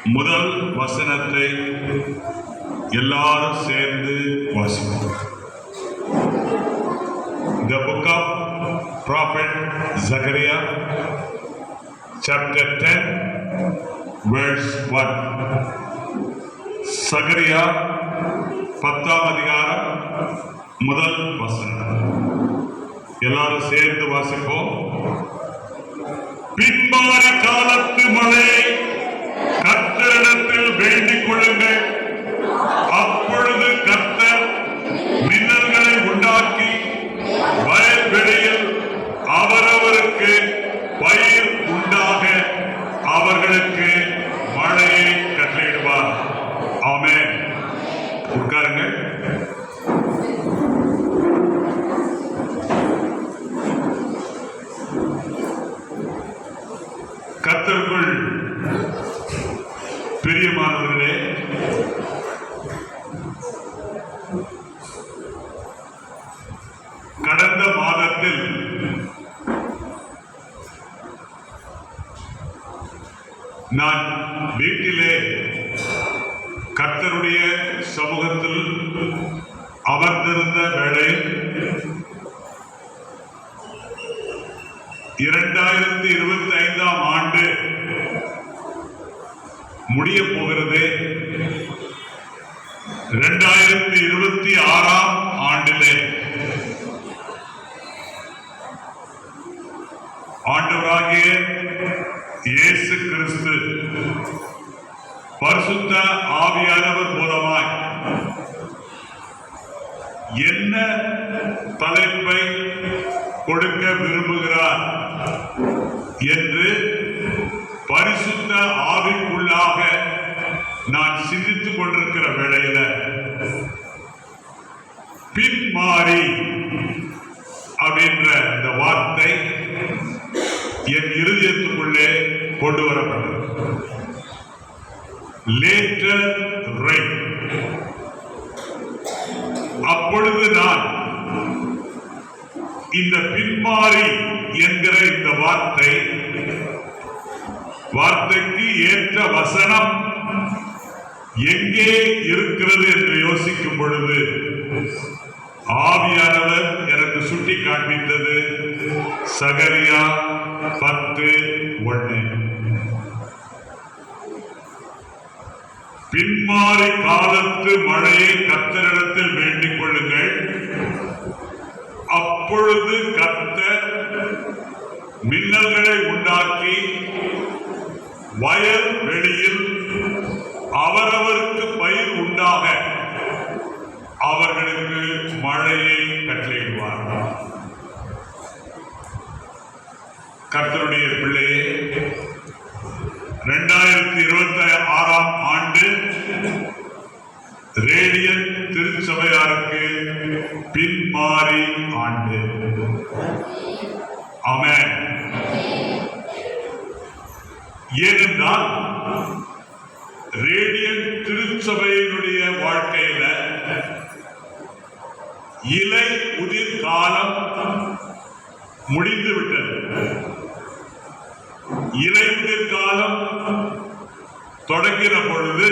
முதல் வசனத்தை எல்லாரும் சேர்ந்து வாசிப்போம். The book of Prophet Zechariah, chapter 10, verse 1. சகரியா 10ஆம் அதிகாரம் முதல் வசனம். எல்லாரும் சேர்ந்து வாசிப்போம். பின்மாறி காலத்து மழை கர்த்தரிடத்தில் வேண்டிக் கொள்ளுங்கள். அப்பொழுது கர்த்தர் மின்னல்களை உண்டாக்கி வயல்வெளியில் அவரவருக்கு பயிர் உண்டாக அவர்களுக்கு மழையை கட்டளையிடுவார். ஆமென். உட்காருங்கள். கர்த்தருக்குள் பிரியமானவர்களே, கடந்த மாதத்தில் நான் வீட்டிலே கர்த்தருடைய சமூகத்தில் அமர்ந்திருந்த வேளையில் 2025ஆம் ஆண்டு முடிய போகிறது. 2026ஆம் ஆண்டிலே ஆண்டவராகிய இயேசு கிறிஸ்து பரிசுத்த ஆவியானவர் மூலமாய் என்ன தலைப்பை கொடுக்க விரும்புகிறார் என்று பரிசுத்த ஆவிக்குள்ளாக நான் சிந்தித்துக் கொண்டிருக்கிற வேளையில பின்மாறி அப்படின்ற இந்த வார்த்தை என் இருதயத்துக்குள்ளே கொண்டு வரப்பட்டது. Later right. அப்பொழுது நான் இந்த பின்மாறி என்கிற இந்த வார்த்தைக்கு ஏற்ற வசனம் எங்கே இருக்கிறது என்று யோசிக்கும் பொழுது ஆவியானவர் எனக்கு சுட்டி காண்பித்தது சகரியா 10:1. பின்மாறி காலத்து மழையை கர்த்தரிடத்தில் வேண்டிக் கொள்ளுங்கள். அப்பொழுது கர்த்தர் மின்னல்களை உண்டாக்கி வயல் வெளியில் அவரவருக்கு பயிர் உண்டாக அவர்களுக்கு மழையை கட்டளையிடுவார். கர்த்தருடைய பிள்ளையே, 2026ஆம் ஆண்டு ரேடியன் திருச்சபையாருக்கு பின்மாறி ஆண்டு. ஆமென். ஏனென்றால் ரேடியன் திருச்சபையினுடைய வாழ்க்கையில இலை உதிர் காலம் முடிந்துவிட்டது. இலை உதிர் காலம் தொடங்கின பொழுது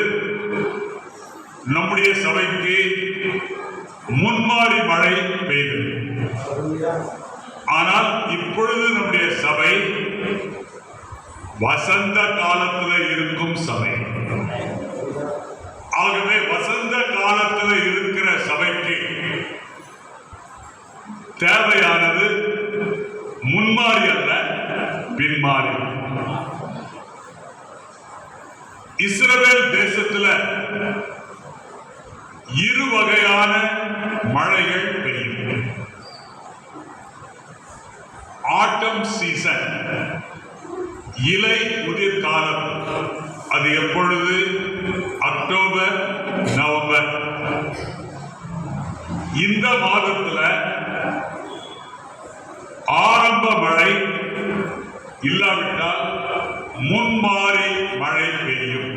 நம்முடைய சபைக்கு முன்மாறி மழை பெய்தது. ஆனால் இப்பொழுது நம்முடைய சபை வசந்த காலத்தில் இருக்கும் சபை. ஆகவே வசந்த காலத்தில் இருக்கிற சபைக்கு தேவையானது முன்மாறி அல்ல, பின்மாறி. இஸ்ரவேல் தேசத்துல இரு வகையான மழைகள் பெய்யும். ஆட்டம் சீசன், இலை உதிர் காலம். அது எப்பொழுது? October, November. இந்த மாதத்துல ஆரம்ப மழை இல்லாவிட்டால் முன்மாறி மழை பெய்யும்.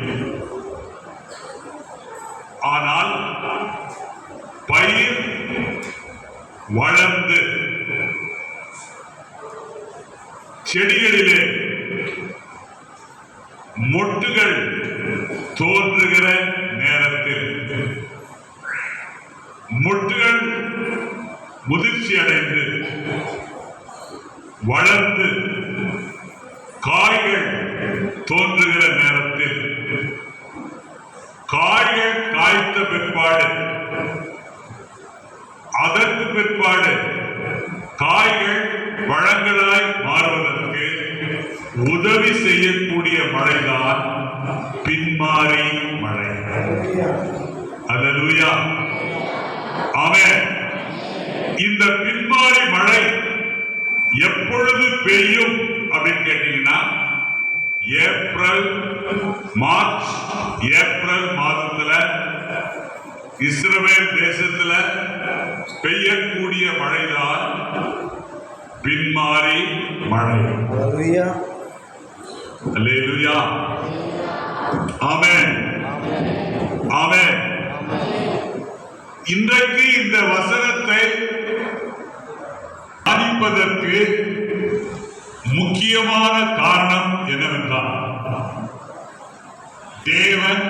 ஆனால் பயிர் வளர்ந்து செடிகளிலே மொட்டுகள் உதவி செய்யக்கூடிய மழைதான் பின்மாறி மழை. அல்லேலூயா, ஆமென். இந்த பின்மாறி மழை எப்பொழுது பெய்யும் அப்படின்னு கேட்டீங்கன்னா, ஏப்ரல் மார்ச் ஏப்ரல் மாதத்துல இஸ்ரவேல் தேசத்துல பெய்யக்கூடிய மழைதான் பின்மாறி மழை. அல்லேலூயா, ஆமென், ஆமென். இன்றைக்கு இந்த வசனத்தை அறிப்பதற்கு முக்கியமான காரணம் என்னவென்றால், தேவன்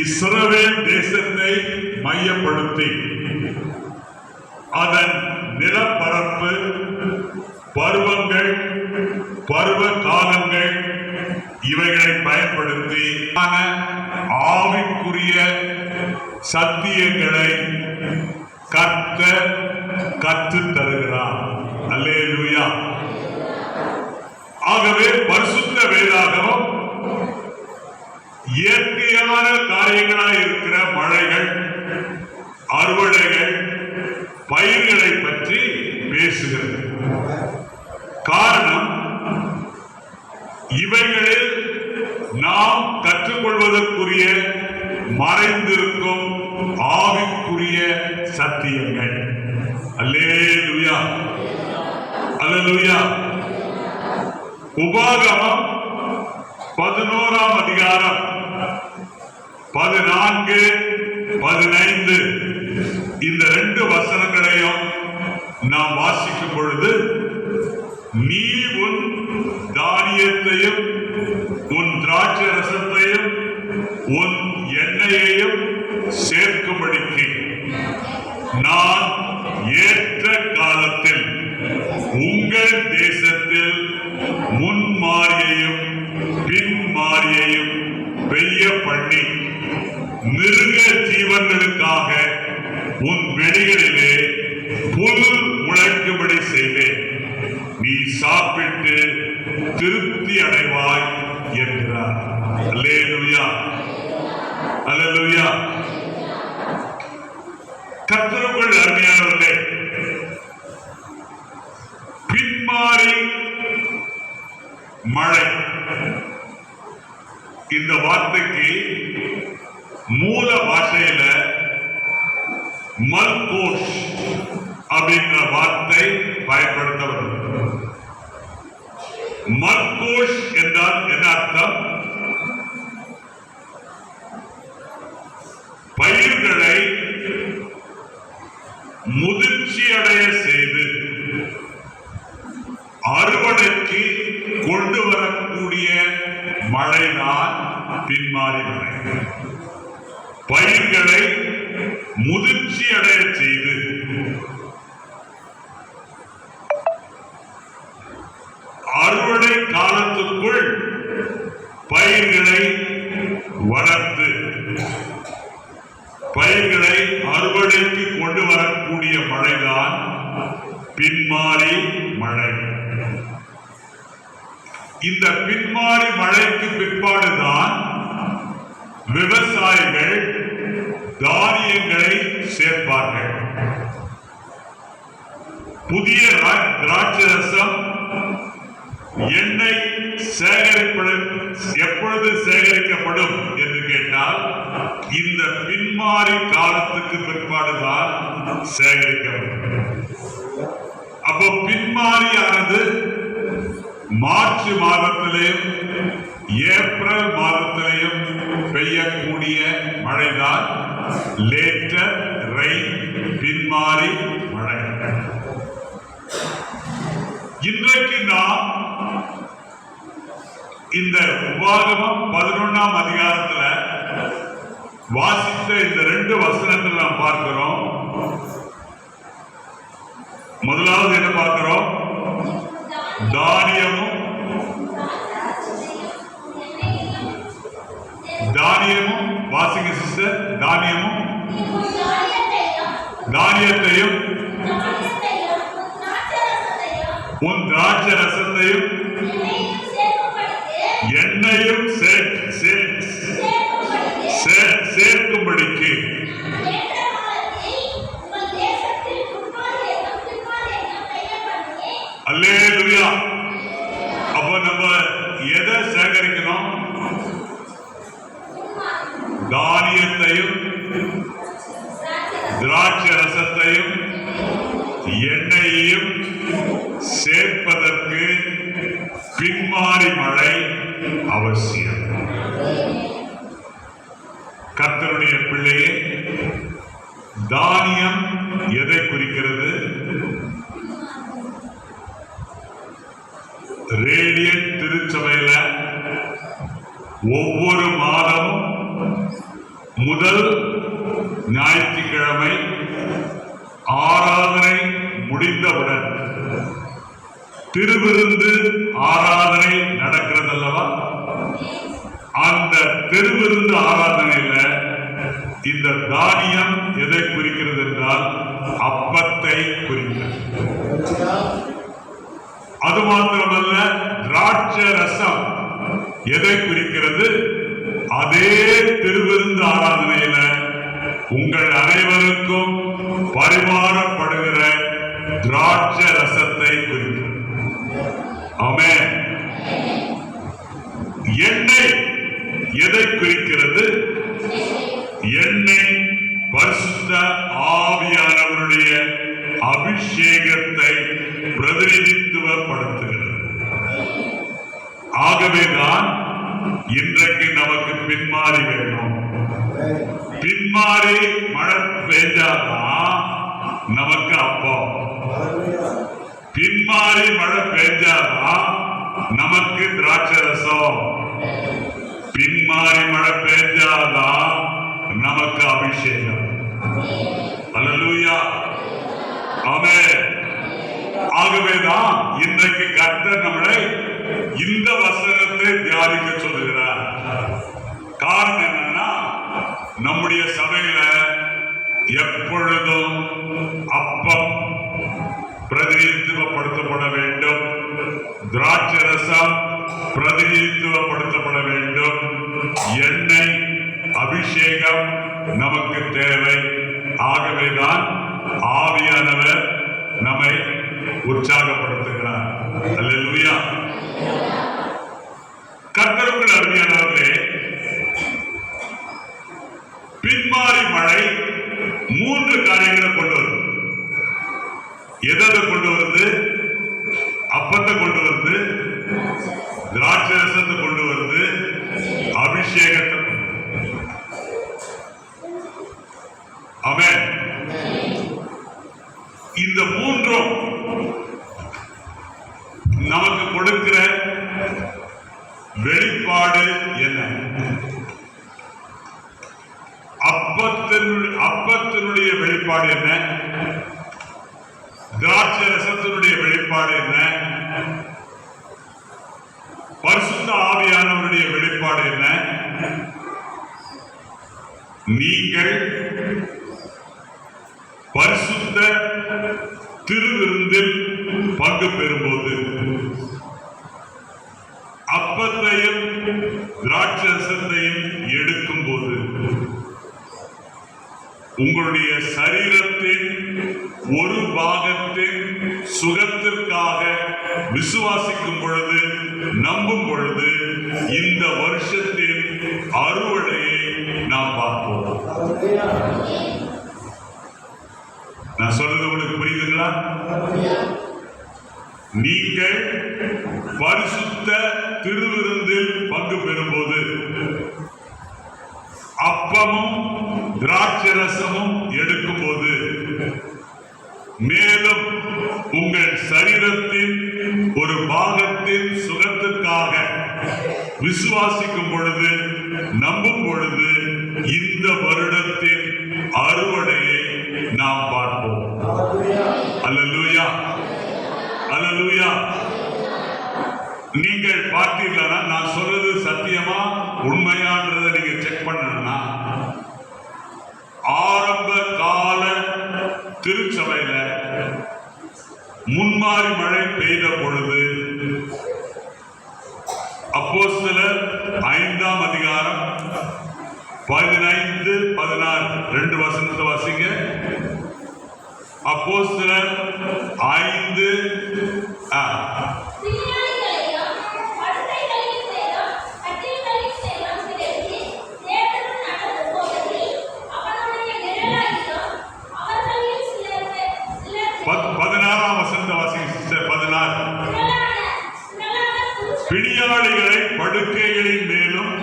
இஸ்ரவேல் தேசத்தை மையப்படுத்தி அதன் நிலப்பரப்பு, பருவங்கள், பருவ காலங்கள் இவைகளை பயன்படுத்தி ஆவிக்குரிய சத்தியங்களை கர்த்தர் கற்றுத் தருகிறார். அல்லேலூயா. ஆகவே பரிசுத்த வேதாகமம் இயற்கையான காரியங்களாய் இருக்கிற மழைகள், அறுவடைகள், பயிர்களை பற்றி பேசுகிறது. காரணம், இவைகளில் நாம் கற்றுக்கொள்வதற்குரிய மறைந்திருக்கும் ஆவிக்குரிய சத்தியங்கள். அல்லேலூயா, அல்லேலூயா. உபாகமம் 11ஆம் அதிகாரம் 14, 15 இந்த 2 வசனங்களையும் நாம் வாசிக்கும் பொழுது, நீ உன் தானியத்தையும் உன் திராட்சை ரசத்தையும் உன் எண்ணெயையும் சேர்க்கும்படிக்கு நான் ஏற்ற காலத்தில் உங்கள் தேசத்தில் முன்மாரியையும் பின்மாரியையும் பெய்ய பண்ணி மிருக ஜீவன்களுக்காக உன் வெளிகளிலே புல் முளைக்கும்படி செய்வேன். நீ சாப்பிட்டு திருப்தி அடைவாய் என்கிறார். அல்லேலூயா, அல்லேலூயா. கர்த்தருக்குள் அருமையானவர்களே, பின்மாறி மழை இந்த வார்த்தைக்கு மூல பாஷையில மல்கோஷ் அப்படின்ற வார்த்தை பயன்படுத்தப்படும். மல்கோஷ் என்றால் என்ன அர்த்தம்? பயிர்களை முதிர்ச்சி அடைய செய்து அறுவடைக்கு கொண்டு வரக்கூடிய மழைதான் பின்மாறி மழை. பயிர்களை முதிர்ச்சி அடைய செய்து அறுவடை காலத்துக்குள் பயிர்களை வளர்த்து பயிர்களை அறுவடைக்கு கொண்டு வரக்கூடிய மழைதான் பின்மாறி மழை. இந்த பின்மாறி மழைக்கு பிற்பாடுதான் விவசாயிகள் தானியங்களை சேர்ப்பார்கள். புதிய திராட்சை ரசம், எண்ணெய் எப்பொழுது சேகரிக்கப்படும் என்று கேட்டால், இந்த பின்மாறி காலத்துக்கு பிற்பாடுதான் சேகரிக்கப்படும். அப்போ பின்மாறியானது மார்ச் மாதத்திலேயும் ஏப்ரல் மாதத்திலேயும் பெய்யக்கூடிய மழைதான் லேட்டர் ரெயின், பின்மாறி மழை. இன்றைக்கு நாம் இந்த உபாகமம் 11ஆம் அதிகாரத்துல வாசித்த இந்த 2 வசனத்தில் நாம் பார்க்கிறோம். முதலாவது என்ன பார்க்கிறோம்? தானியமும் வாசிங்க சிஸ்டர். தானியத்தையும் உன் திராட்சை ரசத்தையும் எதை சேகரிக்கணும்? தானியத்தையும் திராட்சை ரசத்தையும் எண்ணெயையும் சேர்ப்பதற்கு பின்மாறி மழை அவசியம். கர்த்தருடைய பிள்ளையே, தானியம் எதை குறிக்கிறது? ரேடியன்ட் திருச்சபையில ஒவ்வொரு மாதமும் முதல் ஞாயிற்றுக்கிழமை ஆராதனை முடிந்தவுடன் திருவிருந்து ஆராதனை நடக்கிறது அல்லவா? அந்த திருவிருந்து ஆராதனையில இந்த தானியம் எதை குறிக்கிறது என்றால் அப்பத்தை குறிக்கிறது. அது மாத்திரமல்ல, திராட்சை ரசம் எதை குறிக்கிறது? அதே திருவிருந்து ஆராதனையில உங்கள் அனைவருக்கும் பரிமாறப்படுகிற திராட்சை ரசத்தை குறிக்கிறது. ஆமென். எண்ணெய் எதை குறிக்கிறது? எண்ணெய் பரிசுத்த ஆவியானவருடைய அபிஷேகத்தை பிரதிநிதித்துவப்படுத்துகிறது. ஆகவேதான் இன்றைக்கு நமக்கு பின்மாறி வேணும். பின்மாறி மழை பெய்ஞ்சாதான் நமக்கு அப்பம். பின்மாறி மழை பெய்ஞ்சாதான் நமக்கு திராட்சை ரசம். பின்மாறி மழை பெய்ஞ்சாதான் நமக்கு அபிஷேகம். அல்லேலூயா. ஆமென். ஆகவேதான் இன்றைக்கு கர்த்தர் நம்மளை இந்த வசனத்தை தியானிக்க சொல்லுகிறார். காரணம் என்னன்னா, நம்முடைய சபையில எப்பொழுதும் அப்பம் பிரதிநிதித்துவப்படுத்தப்பட வேண்டும், திராட்சை ரசம் பிரதிநிதித்துவப்படுத்தப்பட வேண்டும், எண்ணெய் அபிஷேகம் நமக்கு தேவை. ஆகவேதான் ஆவியானவர் நம்மை உற்சாகப்படுத்துகிறார். அல்லேலூயா. கர்த்தருக்குள் அருமையானவர்களே, பின்மாறி மழை 3 காரியங்களை கொண்டு வருது. எதை கொண்டு வருது? அப்பத்தை கொண்டு வருது, திராட்சை ரசத்தை கொண்டு வருது, அபிஷேகத்தை. ஆமென். இந்த 3ம் நமக்கு கொடுக்கிற வெளிப்பாடு என்ன? அப்பத்தினுடைய வெளிப்பாடு என்ன? திராட்சை ரசத்தினுடைய வெளிப்பாடு என்ன? பரிசுத்த ஆவியானவருடைய வெளிப்பாடு என்ன? நீங்கள் பரிசுத்த திருவிருந்தில் பங்கு பெறும்போது அப்பத்தையும் திராட்சை ரசத்தையும் எடுக்கும் போது உங்களுடைய சரீரத்தின் ஒரு பாகத்தின் சுகத்திற்காக விசுவாசிக்கும் பொழுது, நம்பும் பொழுது, இந்த வருஷத்தின் அறுவடையை நாம் பார்ப்போம். நான் சொல்றது உங்களுக்கு புரியுதுங்களா? நீங்கள் பரிசுத்த திருவிருந்தில் பங்கு பெறும்போது அப்பமும் திராட்சை ரசமும் எடுக்கும் போது, மேலும் உங்கள் சரீரத்தின் ஒரு பாகத்தின் சுகத்திற்காக விசுவாசிக்கும் பொழுது, நம்பும் பொழுது, இந்த வருடத்தின் அறுவடையை நாம் பார்ப்போம். அல்லேலூயா. அல்லேலூயா. நீங்கள் பார்த்தீர்களா? நான் சொல்றது சத்தியமா உண்மையான்றதை நீங்க செக் பண்ணணும்னா, ஆரம்ப கால திருச்சபையில முன்மாறி மழை பெய்த பொழுது அப்போஸ்தலர் 5ஆம் அதிகாரம் 15, 16 2 வசனத்தை வாசிங்க. அப்போஸ்தலர் 5 நோயாளிகளை படுக்கைகளின் மேலும்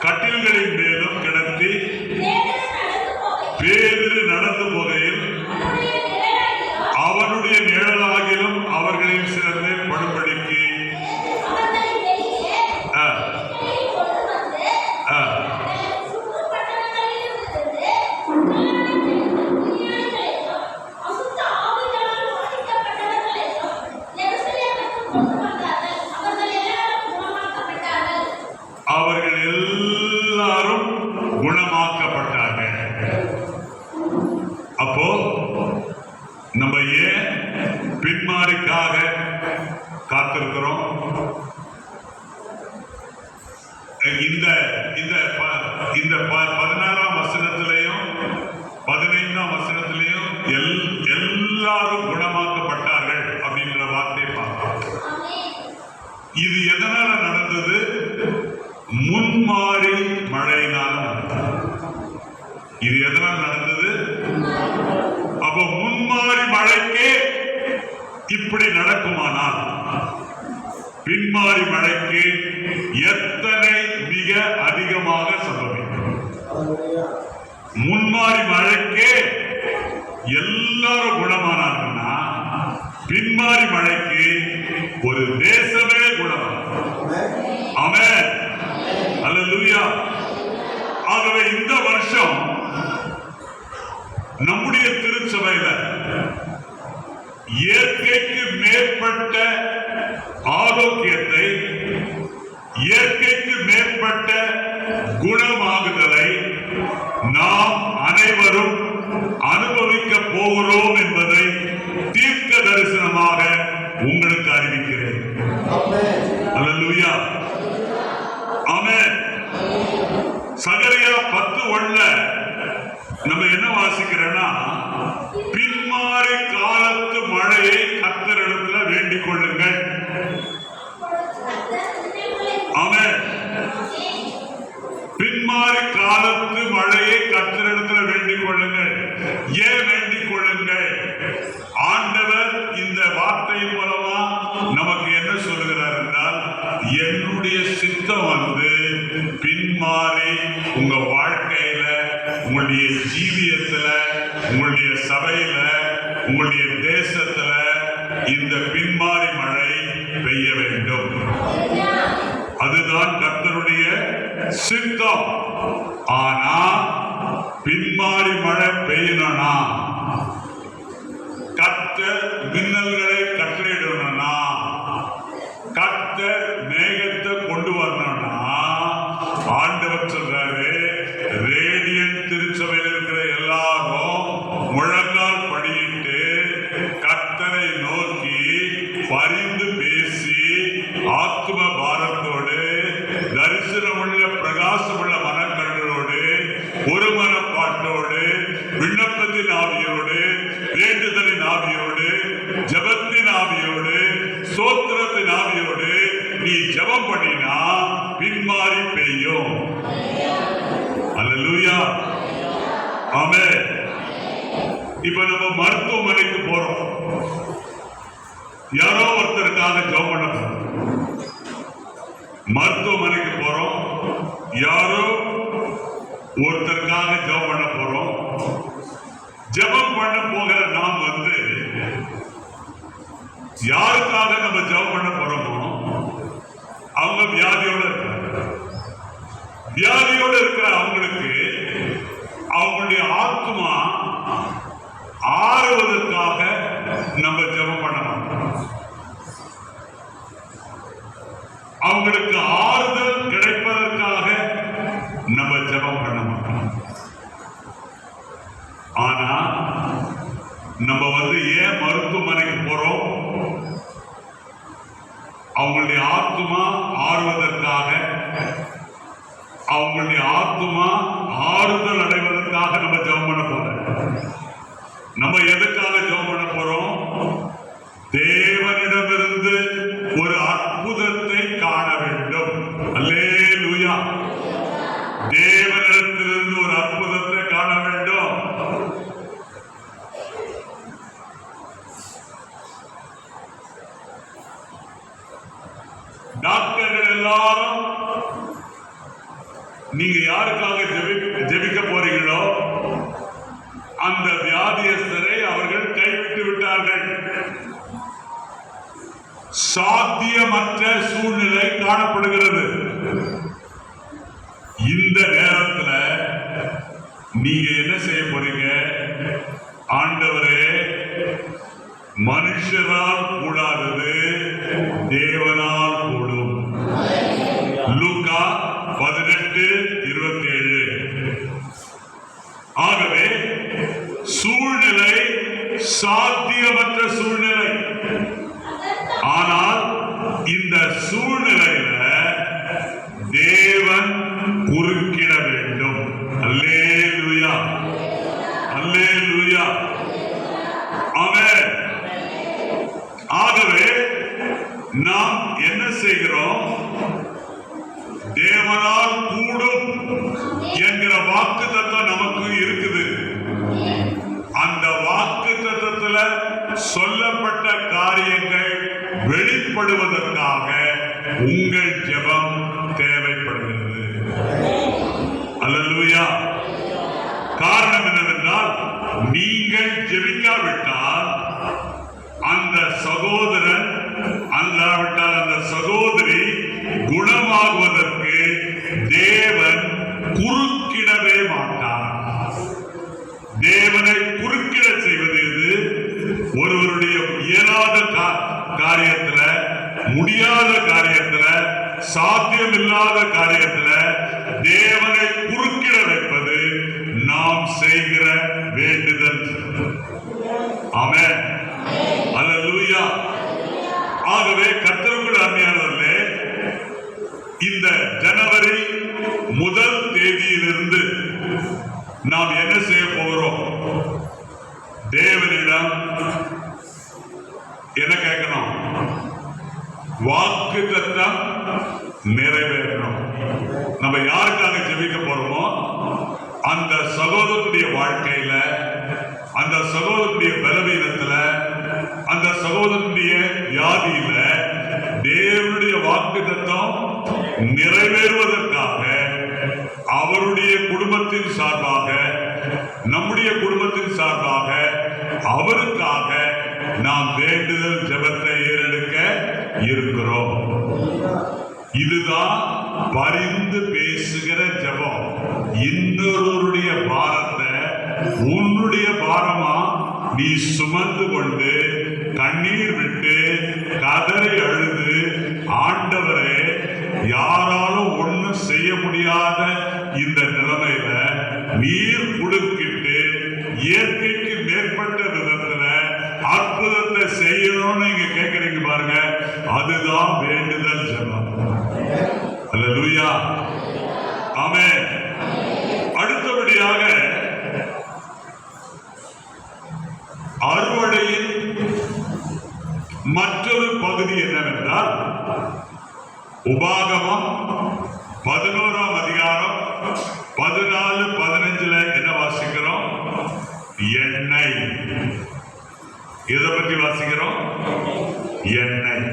கட்டில்களின் மேலும் கிடத்தி பேதுரு நடந்து போகையில் அவனுடைய நிழலாகிலும் அவர்களில் சிலர் மேல் படும்படிக்கு அவர்கள் எல்லாரும் குணமாக்கப்பட்டார்கள். அப்போ நம்ம ஏன் பின்மாரிக்காக காத்திருக்கிறோம்? இந்த 16ஆம் வசனத்திலையும் 15ஆம் வசனத்திலையும் எல்லாரும் குணமாக்கப்பட்டார்கள் அப்படின்ற வார்த்தை பார்க்கிறோம். இது எதனால நடந்தது? முன்மாறி மழையினால நடந்தது. இது எதனால் நடந்தது? அப்ப முன்மாறி மழைக்கு இப்படி நடக்குமானால் பின்மாறி மழைக்கு எத்தனை மிக அதிகமாக சம்பவிக்கும். முன்மாறி மழைக்கு எல்லாரும் குணமானாங்கன்னா பின்மாறி மழைக்கு ஒரு தேசமே குணமாகும். ஆமென், அல்லேலூயா. ஆகவே இந்த வருஷம் நம்முடைய திருச்சபையில இயற்கைக்கு மேற்பட்ட ஆரோக்கியத்தை, இயற்கைக்கு மேற்பட்ட குணமாகுதலை நாம் அனைவரும் அனுபவிக்க போகிறோம் என்பதை தீர்க்க தரிசனமாக உங்களுக்கு அறிவிக்கிறேன். அல்லேலூயா, ஆமென். சகரியா 10:1 நம்ம என்ன வாசிக்கிறோம்னா, பின்மாறி காலத்து மழையை கர்த்தரிடத்தில் வேண்டிக் கொள்ளுங்கள். ஆமென். பின்மாறி காலத்து மழையை கர்த்தரிடத்தில் வேண்டிக் கொள்ளுங்கள். ஏன் வேண்டிக் கொள்ளுங்கள்? ஆண்டவர் இந்த வார்த்தையின் மூலமா நமக்கு என்ன சொல்லுகிறார் என்றால், என்னுடைய சித்தம் பின்மாறி உங்க வாழ்க்கையில, உங்களுடைய ஜீவியத்துல, உங்களுடைய சபையில, உங்களுடைய தேசத்துல இந்த பின்மாறி மழை பெய்ய வேண்டும். அதுதான் கர்த்தருடைய சித்தம். ஆனா பின்மாறி மழை பெய்யணும்னா, கர்த்தர் மின்னல்களை கட்டளையிடணும்னா, கர்த்தர் மேகத்தை கொண்டு வரணும்னா, ஆண்டவர் சொல்றாரு, ரேடியன்ட் திருச்சபையில் இருக்கிற எல்லாரும் முழங்கால் படியிட்டு கர்த்தரை நோக்கி பரிந்து பேசி ஆத்ம பாரத்தோடு, தரிசனமுள்ள பிரகாசமுள்ள மனக்கண்ணோடு, ஒரு மனப்பாட்டோடு, விண்ணப்பத்தின் ஆவியோடு, வேண்டுதலின் ஆவியோடு, ஜபத்தின் ஆவியோடு, சோத்திரத்தின் ஆவியோடு நீ ஜபம் பண்ணினா பின்மாறி பெய்யும். அல்லேலூயா, ஆமென். இப்ப நம்ம மருத்துவமனைக்கு போறோம். யாரோ ஒருத்தருக்காக ஜபம் பண்ண போறோம். மருத்துவமனைக்கு போறோம், யாரோ ஒருத்தருக்காக ஜபம் பண்ண போறோம். ஜபம் பண்ண போகிற நாம் யாருக்காக நம்ம ஜபம் பண்ண போறோமோ அவங்க வியாதியோட இருக்கிறாங்க. வியாதியோட இருக்கிற அவங்களுக்கு அவங்களுடைய ஆத்மா ஆறுவதற்காக நம்ம ஜபம் பண்ண மாட்டோம். அவங்களுக்கு ஆறுதல் கிடைப்பதற்காக நம்ம ஜபம் பண்ண மாட்டோம். ஆனா நம்ம ஏன் மருத்துவமனைக்கு போறோம்? அவங்களுடைய ஆத்மா ஆறுவதற்காக, அவங்களுடைய ஆத்மா ஆறுதல் அடைவதற்காக நம்ம ஜெபம் பண்ண போறோம். நம்ம எதுக்காக ஜெபம் பண்ண போறோம்? தேவனிடமிருந்து ஒரு அற்புதத்தை காண வேண்டும். அல்லேலூயா. தேவனிடத்திலிருந்து ஒரு அற்புதத்தை காண வேண்டும். டாக்டர்கள் எல்லாரும் நீங்க யாருக்காக ஜெபிக்க போறீங்களோ அந்த வியாதியஸ்தரை அவர்கள் கைவிட்டு விட்டார்கள். சாத்தியமற்ற சூழ்நிலை காணப்படுகிறது. இந்த நேரத்தில் நீங்க என்ன செய்ய போறீங்க? ஆண்டவரே, மனுஷரால் கூடாதது தேவனால் கூடும். லூக்கா 18:27. ஆகவே சூழ்நிலை சாத்தியமற்ற சூழ்நிலை. ஆனால் இந்த சூழ்நிலையில தேவன் குறுக்கிட வேண்டும். அல்லேலூயா, அல்லேலூயா, ஆமென். ஆகவே நாம் என்ன செய்கிறோம்? தேவனால் கூடும் என்கிற வாக்கு தத்துவம் நமக்கு இருக்குது. அந்த வாக்கு தத்துவத்துல சொல்லப்பட்ட காரியங்கள் வெளிப்படுவதற்காக உங்கள் ஜெபம் தேவைப்படுகிறது. அல்லேலூயா. காரணம் என்னவென்றால், நீங்கள் ஜெபிக்காவிட்டால் அந்த சகோதரன் அல்லாவிட்டால் அந்த சகோதரி குணமாகுவதற்கு தேவன் குறுக்கிடவே மாட்டார். தேவனை குறுக்கிட செய்வது எது? ஒருவருடைய இயலாத காரியத்துல, முடியாத காரியத்துல, சாத்தியமில்லாத காரியத்துல தேவனை குறுக்கிட வைப்பது நாம் செய்கிற வேண்டுதல். ஆமென், அல்லேலூயா. ஆகவே கர்த்தருக்குள் அருமையானவர்களே, இந்த ஜனவரி 1 தேதியிலிருந்து நாம் என்ன செய்ய போகிறோம்? தேவனிடம் என்ன கேட்கணும்? வாக்கு தத்தம் நிறைவேறணும். நம்ம யாருக்காக ஜெபிக்க போறோமோ அந்த சகோதரனுடைய வாழ்க்கையில, அந்த சகோதரனுடைய பலவீனத்துல, அந்த சகோதரனுடைய வியாதியில தேவனுடைய வாக்கு தத்தம் நிறைவேறுவதற்காக அவருடைய குடும்பத்தின் சார்பாக, நம்முடைய குடும்பத்தின் சார்பாக அவருக்காக நாம் வேண்டுதல் ஜெபத்தை ஏறெடுக்க இருக்கிறோம். இதுதான் பரிந்து பேசுகிற ஜெபம். இன்னொருடைய பாரத்தை உன்னுடைய பாரமா நீ சுமந்து கொண்டு கண்ணீர் விட்டு கதறி அழுது, ஆண்டவரே, யாராலும் ஒண்ணும் செய்ய முடியாத இந்த நிலைமையில நீர் குடுக்கிட்டு இயற்கைக்கு மேற்பட்ட விதத்துல அற்புதத்தை செய்யணும்னு நீங்க கேட்கறீங்க பாருங்க, அதுதான் வேண்டுதல் ஜெபம். அல்லேலூயா, ஆமென். அடுத்தபடியாக அறுவடையின் மற்றொரு பகுதி என்னவென்றால், உபாகமம் 11ஆம் அதிகாரம் 14-15 என்ன வாசிக்கிறோம்? எண்ணெய். எதை பற்றி வாசிக்கிறோம்? எண்ணெய்.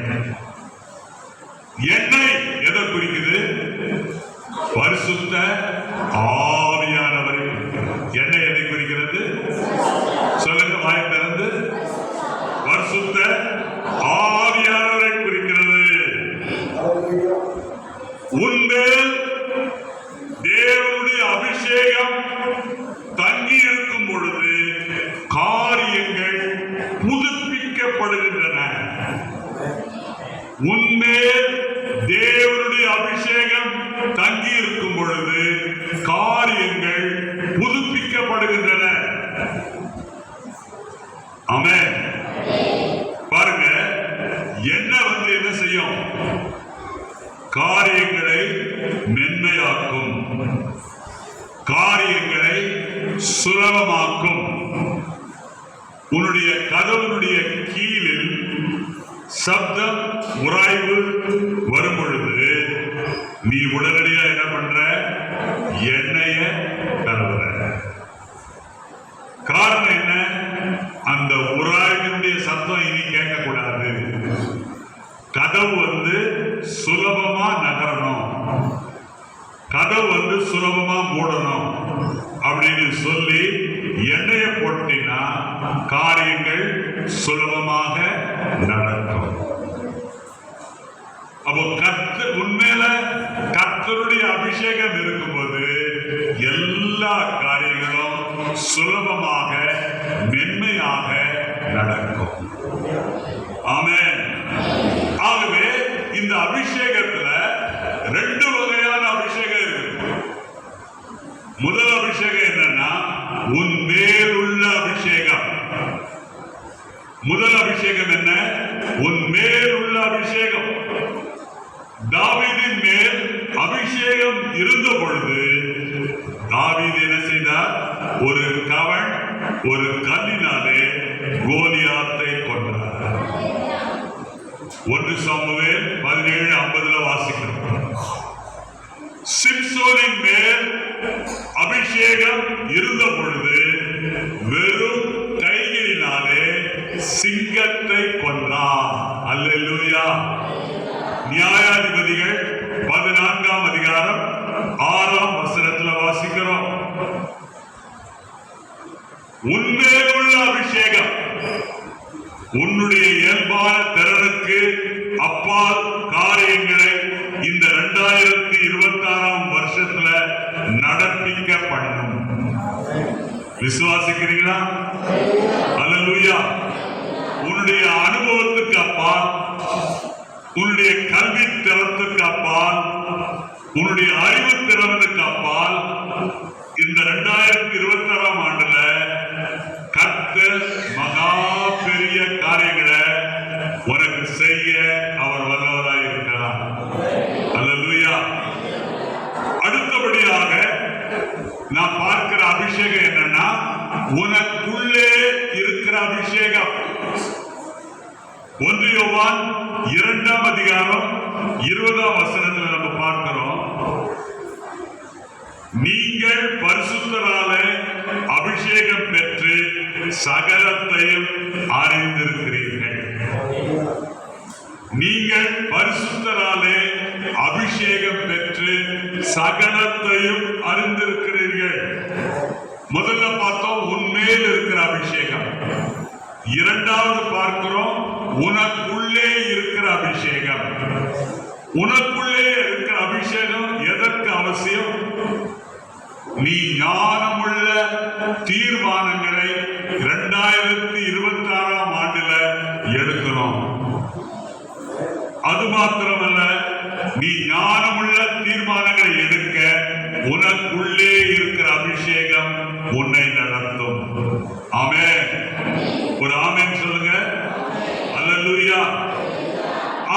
எண்ணெய் எதை குறிக்குது? பரிசுத்த ஆவியானவரை. எண்ணெய் எதை குறிக்கிறது? சொல்லுங்க, வாய் திறந்து. பரிசுத்த ஆவியானவரை குறிக்கிறது. உன்மேல் தேவனுடைய அபிஷேகம் தங்கி இருக்கும் பொழுது காரியங்கள் புதுப்பிக்கப்படுகின்றன. உன்மேல் தேவனுடைய அபிஷேகம் தங்கி இருக்கும் பொழுது காரியங்கள் புதுப்பிக்கப்படுகின்றன. ஆமென். பாருங்க, எண்ணெய் என்ன செய்யும்? காரியங்களை மென்மையாக்கும், காரியங்களை சுலபமாக்கும். உன்னுடைய கதவுடைய கீழில் சப்தம் உராய்வு வரும் பொழுது நீ உடனடியா என்ன பண்ற? எண்ணெய தடவுற. காரணம் என்ன? அந்த உராய்வினுடைய சத்தம் இனி கேட்கக்கூடாது. கதவு சுலபமா நகரணும், கதவு சுலபமா மூடணும் அப்படின்னு சொல்லி எண்ணெயை போட்டினா காரியங்கள் சுலபமாக நடக்கும். அப்போ உண்மையில கர்த்தருடைய அபிஷேகம் இருக்கும்போது எல்லா காரியங்களும் சுலபமாக மென்மையாக நடக்கும். ஆமென். ஆகவே இந்த அபிஷேகத்துல 2 வகையான அபிஷேகம் இருக்கு. முதல் அபிஷேகம் என்னன்னா உன் மேல் உள்ள அபிஷேகம். முதல் அபிஷேகம் என்ன? உன் மேல் உள்ள அபிஷேகம். தாவீதின் மேல் அபிஷேகம் இருந்த பொழுது தாவீது என்ன செய்தார்? ஒரு கவன் ஒரு கல்லினாலே கோலியாத்தை கொண்டார். 1 சாமுவேல் 17:50 வாசிக்கிறோம். சிம்சோனின் மேல் அபிஷேகம் இருந்த பொழுது வெறும் கைகளினாலே சிங்கத்தை கொன்றார். அல்லேலூயா. நியாயாதிபதிகள் 14ஆம் அதிகாரம் 6ஆம் வசனத்துல வாசிக்கிறோம். உன்மேல் உள்ள அபிஷேகம் உன்னுடைய இயல்பான திறனுக்கு அப்பால் காரியங்களை இந்த 2026ஆம் வருஷத்துல நடப்பிக்க பண்ணும். விசுவாசிக்கிறீங்களா? அல்லேலூயா. உன்னுடைய அனுபவத்துக்கு அப்பால், உன்னுடைய கல்வி திறத்துக்கு அப்பால், உன்னுடைய அறிவு திறனுக்கு அப்பால் இந்த 2026ஆம் ஆண்டுல கர்த்தர் மகா பெரிய காரியங்களை உனக்கு செய்ய அவர் வல்லவராய் இருக்கிறார். அல்லேலூயா. அடுத்தபடியாக நான் பார்க்கிற அபிஷேகம் என்னன்னா உனக்குள்ளே இருக்கிற அபிஷேகம். 1 யோவான் 2ஆம் அதிகாரம் 20ஆம் வசனத்தில் நம்ம பார்க்கிறோம். நீங்கள் பரிசுத்தராலே அபிஷேகம் பெற்று சகலத்தையும் அறிந்திருக்கிறீர்கள். நீங்கள் பரிசுத்தராலே அபிஷேகம் பெற்று சகலத்தையும் அறிந்திருக்கிறீர்கள். முதல்ல பார்த்தோம் உன்மேல் இருக்கிற அபிஷேகம். இரண்டாவது பார்க்கிறோம் உனக்குள்ளே இருக்கிற அபிஷேகம். உனக்குள்ளே இருக்கிற அபிஷேகம் எதற்கு அவசியம்? நீ ஞானமுள்ள தீர்மானங்களை 2026ஆம் ஆண்டுல எடுக்கணும். அது மாத்திரமல்ல, நீ ஞானமுள்ள தீர்மானங்களை எடுக்க உனக்குள்ளே இருக்கிற அபிஷேகம் உன்னை நடத்தும். ஆமென். ஒரு ஆமென் சொல்லுங்க. அல்லேலூயா.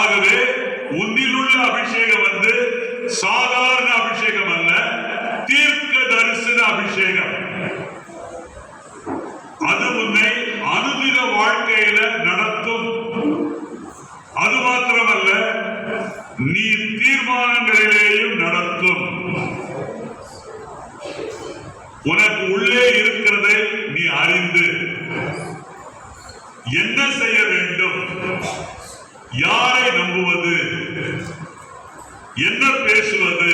ஆகவே உன்னில் உள்ள அபிஷேகம் சாதாரண அபிஷேகம் அல்ல, தீர்க்க தரிசன அபிஷேகம். அது உன்னை அனுதின வாழ்க்கையில நடத்தும். அது மாத்திரமல்ல, நீ தீர்மானங்களிலேயும் நடத்தும். உனக்கு உள்ளே இருக்கிறதை நீ அறிந்து என்ன செய்ய வேண்டும், யாரை நம்புவது, என்ன பேசுவது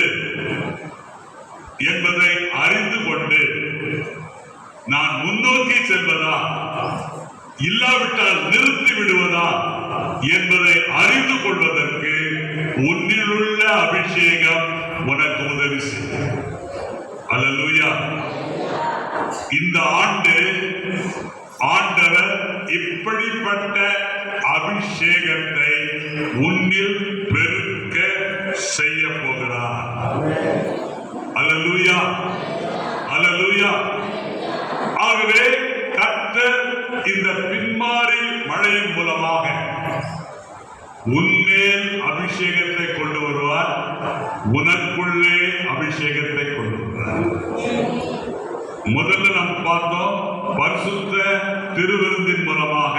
என்பதை அறிந்து கொண்டு நான் முன்னோக்கி செல்வதா இல்லாவிட்டால் நிறுத்தி விடுவதா என்பதை அறிந்து கொள்வதற்கு உன்னிலுள்ள அபிஷேகம் உனக்கு உதவி செய்யும். அல்லேலூயா. இந்த ஆண்டு ஆண்டவர் இப்படிப்பட்ட அபிஷேகத்தை உன்னில் பெருக்க செய்ய போகிறார். அல்லேலூயா. அல்லேலூயா. ஆகவே கர்த்தர் இந்த பின்மாறி மழையின் மூலமாக உன்மேல் அபிஷேகத்தை கொண்டு வருவார், உனக்குள்ளே அபிஷேகத்தை கொண்டு வருவார். முதல்ல நாம் பார்த்தோம், பரிசுத்த திருவிருந்தின் மூலமாக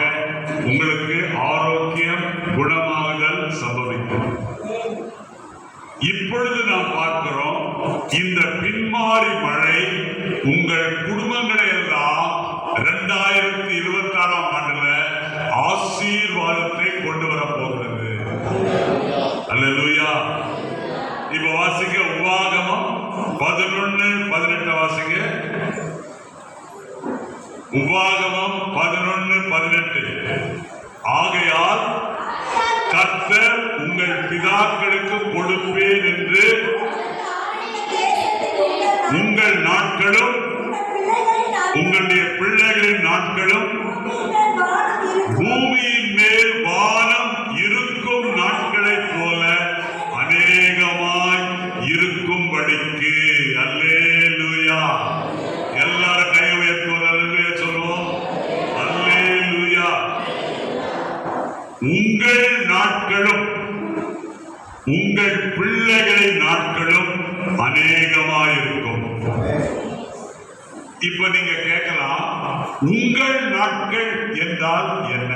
உங்களுக்கு ஆரோக்கியம் குணமாகுதல் சம்பவிக்கும். இப்பொழுது நாம் பார்க்கிறோம், இந்த பின்மாறி மழை உங்கள் குடும்பங்களை எல்லாம் 2026ஆம் ஆண்டுல ஆசீர்வாதத்தை கொண்டு வர போகிறது. அல்லேலூயா. 11:18 வாசிங்க. உபாகமம் 11:18. ஆகையால் கர்த்தர் உங்கள் பிதாக்களுக்கு கொடுப்பேன் என்று உங்கள் நாட்களும் உங்களுடைய பிள்ளைகளின் நாட்களும் பூமியின் மேல் வானம் இருக்கும் நாட்களைப் போல அநேகமாய் இருக்கும்படிக்கு. அல்லேலூயா. எல்லாரும் கை உயர்த்துவோம், அல்லேலூயா சொல்லுவோம். அல்லேலூயா. உங்கள் நாட்களும் உங்கள் பிள்ளைகளின் நாட்களும் அநேகமாயிருக்கும். இப்ப நீங்க கேட்கலாம், உங்கள் நாட்கள் என்றால் என்ன?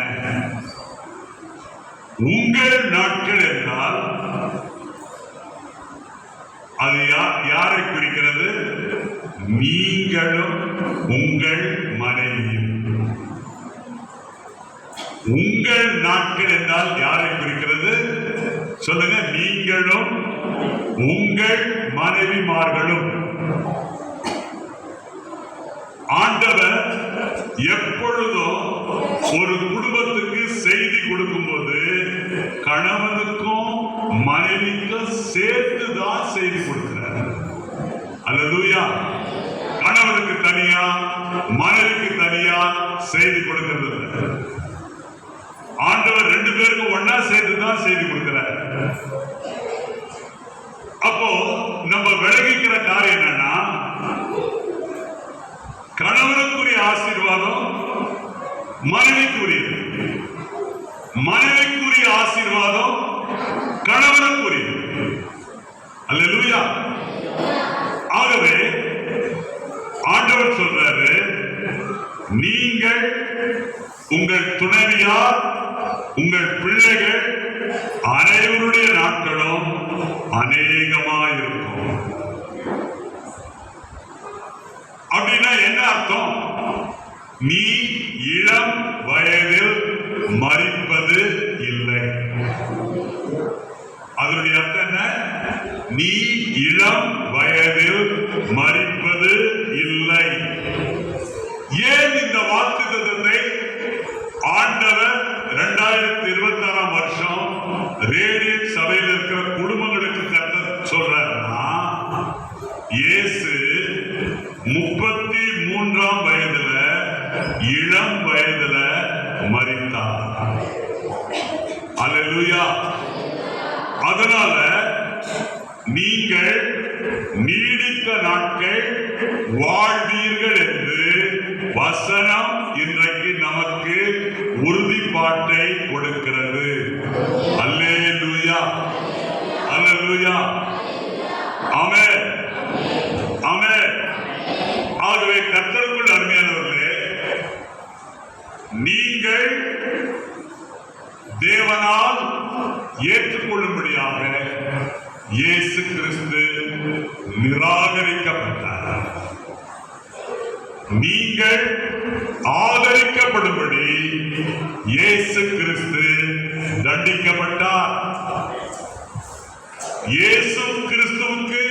உங்கள் நாட்கள் என்றால் அது யாரை குறிக்கிறது? நீங்களும் உங்கள் மனைவியும். உங்கள் நாட்கள் என்றால் யாரை குறிக்கிறது? சொல்லுங்க. நீங்களும் உங்கள் மனைவிமார்களும். ஆண்டவர் எப்பொழுதும் ஒரு குடும்பத்துக்கு செய்தி கொடுக்கும் போது கணவனுக்கும் மனைவிக்கும் சேர்த்துதான் செய்தி கொடுக்கிறார். அல்லேலூயா. கணவனுக்கு தனியா மனைவிக்கு தனியா செய்தி கொடுக்கிறது. ஆண்டவர் 2 பேருக்கும் ஒன்னா சேர்த்துதான் செய்தி கொடுக்கிறார். அப்போ நம்ம விளங்கிக்கிற காரியம் என்னன்னா, கணவனுக்குரிய ஆசீர்வாதம் மனைவிக்குரியது, மனைவிக்குரிய ஆசீர்வாதம் கணவனுக்குரியது. அல்லேலூயா. ஆகவே ஆண்டவர் சொல்றாரு, நீங்கள் உங்கள் துணைவியார் உங்கள் பிள்ளைகள் அனைவருடைய நாட்களும் அநேகமாயிருக்கும். அப்படின்னா என்ன அர்த்தம்? நீ இளம் வயதில் மரிப்பது இல்லை. அதனுடைய அர்த்தம் என்ன? நீ இளம் வயதில் மரிப்பது இல்லை. ஏன் இந்த வாக்குத்தத்தத்தை ஆண்டவர் 2026 வருஷம் ரேடியன் சபையில் இருக்கிற குடும்பங்களுக்கு கர்த்தர் சொல்றாருன்னா, இயேசு 33ஆம் வயதுல இளம் வயதுல மரித்தார். அல்லேலூயா. அதனால நீங்கள் நீடித்த நாட்கள் வாழ்வீர்கள் என்று வசனம் இன்றைக்கு நமக்கு உறுதிப்பாட்டை கொடுக்கிறது. அல்லேலூயா. அல்லேலூயா. ஆமென். ஆமென். ஆகவே கர்த்தருக்குள் அருமையானவர்களே, நீங்கள் தேவனால் ஏற்றுக்கொள்ளும்படியாக இயேசு கிறிஸ்து நிராகரிக்கப்பட்டார். நீங்கள் ஆதரிக்கப்படும்படி இயேசு கிறிஸ்து தண்டிக்கப்பட்டார். இயேசு கிறிஸ்துவுக்கு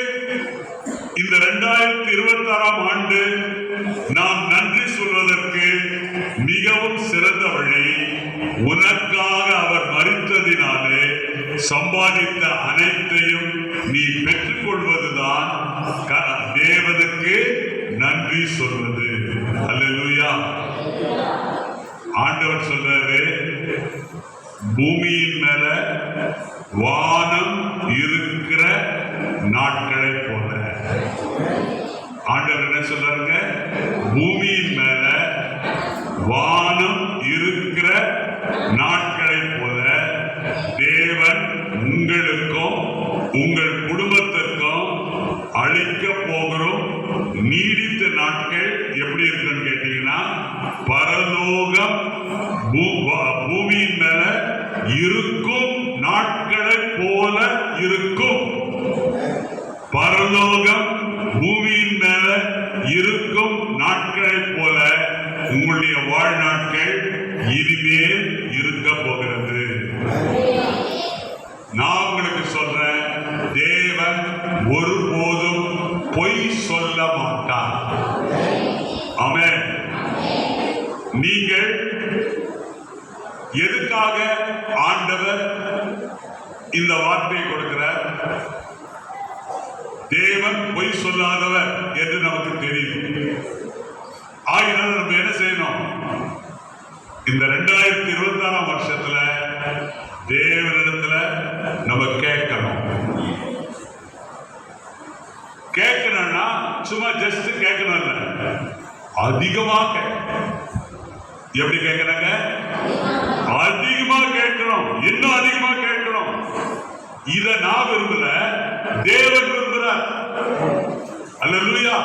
இந்த 2026ஆம் ஆண்டு நாம் நன்றி சொல்வதற்கு மிகவும் சிறந்த வழி, உனக்காக அவர் மரித்ததினாலே சம்பாதித்த அனைத்தையும் நீ பெற்றுக் கொள்வதுதான் தேவனுக்கு நன்றி சொல்வது. அல்லேலூயா. ஆண்டவர் சொல்றாரு, பூமியின் மேல வானம் இருக்கிற நாட்களை போல. ஆண்டவர் என்ன சொல்றாருங்க? பூமியின் மேல வானம் இருக்கிற நாட்களை போல தேவன் உங்களுக்கும் உங்கள் குடும்பத்திற்கும் அளிக்க போகிறோம் நீடித்த நாட்கள் எப்படி இருக்குன்னு கேட்டீங்கன்னா, பரலோகம் பூமியின் மேல இருக்கும் நாட்களை போல இருக்கும். பரலோகம் பூமியின் மேல இருக்கும் நாட்களை போல உங்களுடைய வாழ்நாட்கள் இனிமேல் இருக்க போகிறது. நான் உங்களுக்கு சொல்றேன், தேவன் ஒருபோதும் பொய் சொல்ல மாட்டார். இந்த வார்த்தையை கொடுக்கிறார். தேவன் பொய் சொல்லாதவர் என்று நமக்கு தெரியும். ஆகினால் நம்ம என்ன செய்யணும்? இந்த 2026 வருஷத்துல தேவனிடத்துல நம்ம கேட்கணும். கேட்கணும்னா சும்மா ஜஸ்ட் கேட்கணும் இல்ல, அதிகமா கேட்கணும். எப்படி கேட்கறாங்க? அதிகமா கேட்கணும், இன்னும் அதிகமா கேட்கணும். இத நான் விரும்பல, தேவன் விரும்புகிறார். அல்லேலூயா.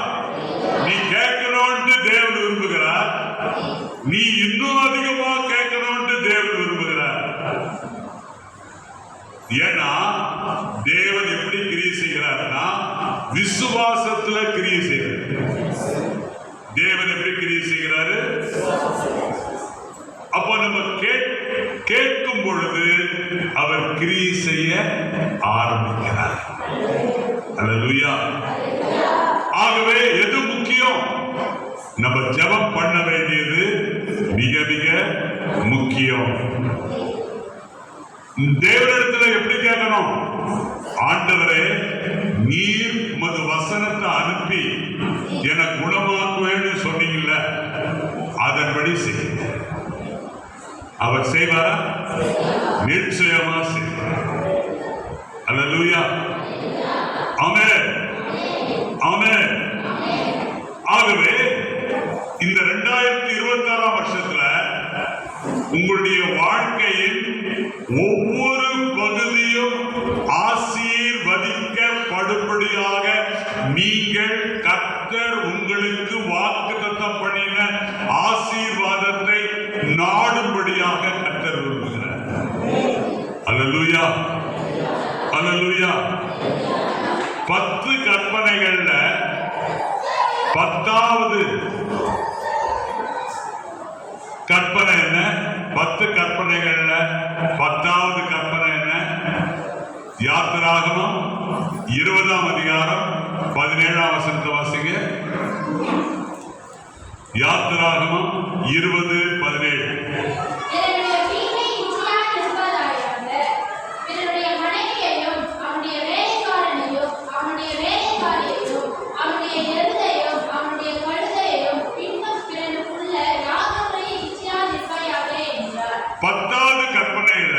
நீ கேட்கணும்னு தேவன் விரும்புகிறார், நீ இன்னும் அதிகமா கேட்கணும்னு தேவன் விரும்புகிறார். ஏன்னா தேவன் எப்படி கிரியை செய்கிறார்னா விசுவாசத்துல கிரியை செய்கிறார். தேவன் எப்படி கிரியை செய்கிறாரு? அப்போ நம்ம கேட்கும் பொழுது அவர் கிரியை செய்ய ஆரம்பிக்கிறார். அல்லேலூயா. ஆகவே எது முக்கியம்? நம்ம ஜெபம் பண்ண வேண்டியது மிக மிக முக்கியம். தேவனிடத்துல எப்படி கேட்கணும்? ஆண்டவரே, நீர் உமது வசனத்தை அனுப்பி என குணமாக்குவேன்னு சொன்னீங்கல்ல, அதன்படி செய்யுங்க. அவர் செய்வாரா? நிச்சயமா செய்வார். அல்லேலூயா. ஆமென், ஆமென். ஆகவே இந்த 2026 வருஷத்துல உங்களுடைய வாழ்க்கையின் ஒவ்வொரு பகுதியும் ஆசீர்வதிக்கப்படும்படியாக நீங்கள் கர்த்தர் உங்களுக்கு வாக்குத்தத்தம் பண்ணின ஆசீர்வாதத்தை நாடும்படியாக கர்த்தர் விரும்புகிறார். அல்லேலூயா, அல்லேலூயா. 10 கற்பனைகள்ல 10வது கற்பனை என்ன? 10 கற்பனைகள்ல 10வது கற்பனை என்ன? யாத்திராகமம் 20ஆம் அதிகாரம் 17ஆம் வசனத்தை வாசிங்க. யாத்திராகமம் 20:17. பத்தாவது கற்பனையில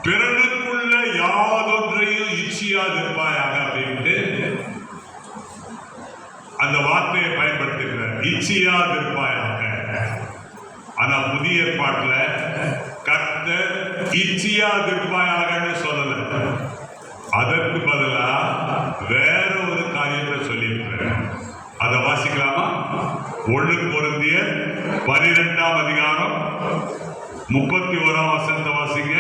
பிறனுக்குள்ள யாதொன்றையும் இச்சியாதிருப்பாயாக அப்படின்ட்டு அந்த வார்த்தையை பயன்படுத்துகிறார். இச்சியாதிருப்பாயாக. ஆனா புதிய ஏற்பாட்டுல கர்த்தர் இச்சியாதிருப்பாயாகன்னு சொல்லல, அதற்கு பதிலா வேற ஒரு காரியத்தை சொல்லியிருக்கிறார். அதை வாசிக்கலாமா? 1 கொரிந்தியர் 12ஆம் அதிகாரம் 31ஆம் வசனத்தை வாசிங்க.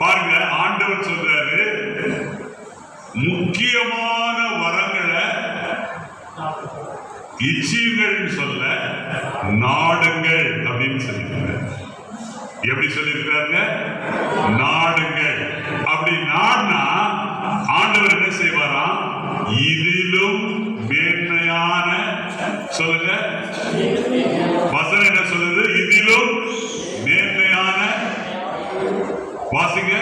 பாருங்க, ஆண்டவர் சொல்றாரு முக்கியமான வரங்களை இச்சியுங்கள் சொல்ல நாடுங்கள் அப்படின்னு சொல்லியிருக்கிறார். எப்படி சொல்லியிருக்கிறாங்க? நாடுங்கள். அப்படி நாடுனா ஆண்டவர் என்ன செய்வாராம்? இதிலும் மேன்மையான, சொல்லுங்க வசனம் என்ன சொல்லுது? இதிலும் மேன்மையான, வாசிங்க.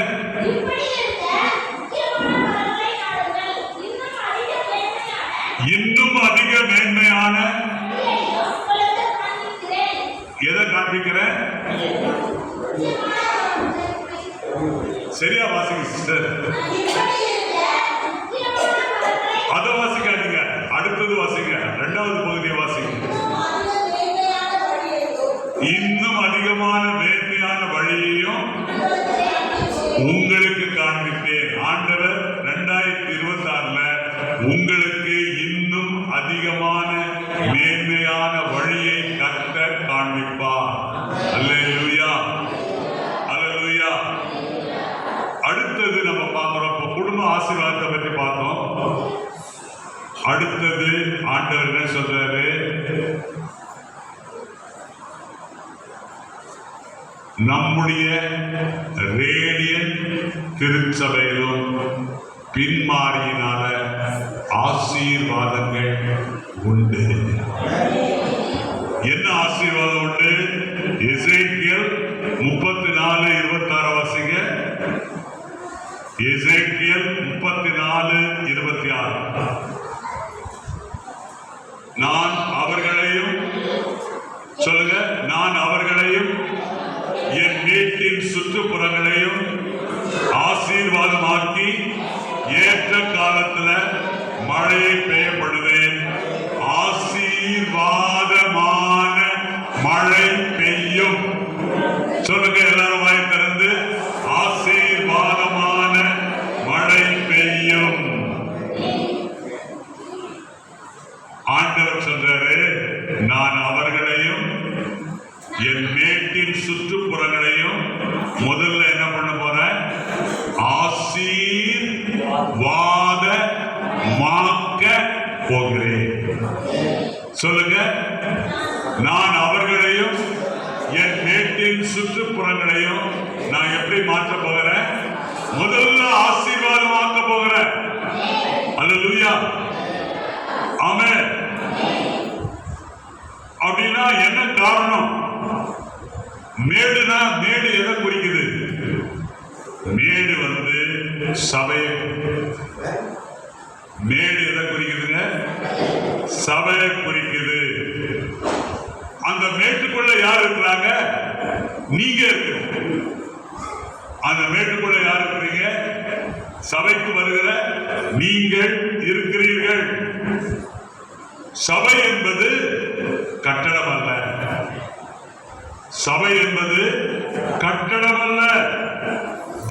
இன்னும் அதிக மேன்மையான எதை காண்பிக்கிறேன்? சரியா வாசிங்க சிஸ்டர். அதை வாசிக்காதீங்க, அடுத்தது வாசிங்க. 2வது பகுதியை வாசிங்க. இன்னும் அதிகமான மேன்மையான வழியையும் உங்களுக்கு காண்பித்தேன். ஆண்டவர் 2026ல உங்களுக்கு இன்னும் அதிகமான மேன்மையான வழியை கர்த்தர் காண்பிப்பார். அல்லேலூயா, அல்லேலூயா. அடுத்தது நம்ம பார்க்கிறோம். இப்ப குடும்ப ஆசீர்வாதத்தை பற்றி பார்த்தோம். அடுத்தது ஆண்டவர் என்ன சொல்றாரு? நம்முடைய ரேடியன் திருச்சபையிலும் பின்மாறியினால ஆசீர்வாதங்கள் உண்டு. என்ன ஆசீர்வாதம் உண்டு? எசேக்கியேல் 34:26 வாசிங்க. எசேக்கியேல் 34:26. நான் அவர்களையும் சொல்லுங்க, நான் அவர்களையும் என் வீட்டின் சுற்றுப்புறங்களையும் ஆசீர்வாதமாக்கி ஏற்ற காலத்துல மழையை பெய்யப்படுவேன். ஆசீர்வாதமான மழை பெய்யும். சொல்லுங்க எல்லாரும் வாய் திறந்து, ஆசீர்வாதமான மழை பெய்யும். ஆண்டவர் சொல்றாரு, நான் அவர்களையும் என் மேட்டின் சுற்றுப்புறங்களையும் முதல்ல என்ன பண்ண போறேன்? ஆசீர்வாதமாக்க போகிறேன். சொல்லுங்க, நான் அவர்களையும் என் மேட்டின் சுற்றுப்புறங்களையும் நான் எப்படி மாற்ற போகிறேன்? முதல்ல ஆசீர்வாதமாக்க போகிறேன். அல்லேலூயா, ஆமென். அப்படின்னா என்ன காரணம்? மேடுனா, மேடு எதை குறிக்குது? மேடு சபையை, மேடு எதை குறிக்குதுங்க? சபையை குறிக்குது. அந்த மேட்டுக்குள்ள யார் இருக்கிறாங்க? நீங்க இருக்கிறீங்க. அந்த மேட்டுக்குள்ள யார் இருக்கிறீங்க? சபைக்கு வருகிற நீங்கள் இருக்கிறீர்கள். சபை என்பது கட்டடம் அல்ல. சபை என்பது கட்டடம் அல்ல.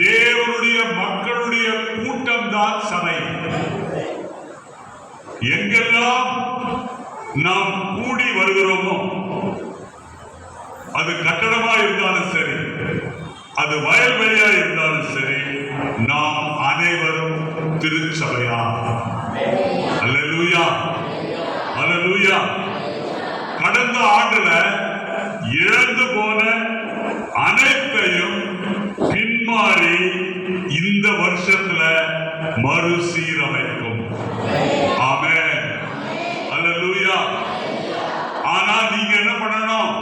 தேவனுடைய மக்களுடைய கூட்டம் தான் சபை. எங்கெல்லாம் நாம் கூடி வருகிறோமோ, அது கட்டடமா இருந்தாலும் சரி, அது வயல்வெளியா இருந்தாலும் சரி, நாம் அனைவரும் திருச்சபையா. அல்லேலூயா, அல்லேலூயா. கடந்த ஆண்டுல இழந்து போன அனைத்தையும் பின்மாறி இந்த வருஷத்துல மறுசீரமைக்கும். ஆமென், அல்லேலூயா. ஆனா நீங்க என்ன பண்ணணும்?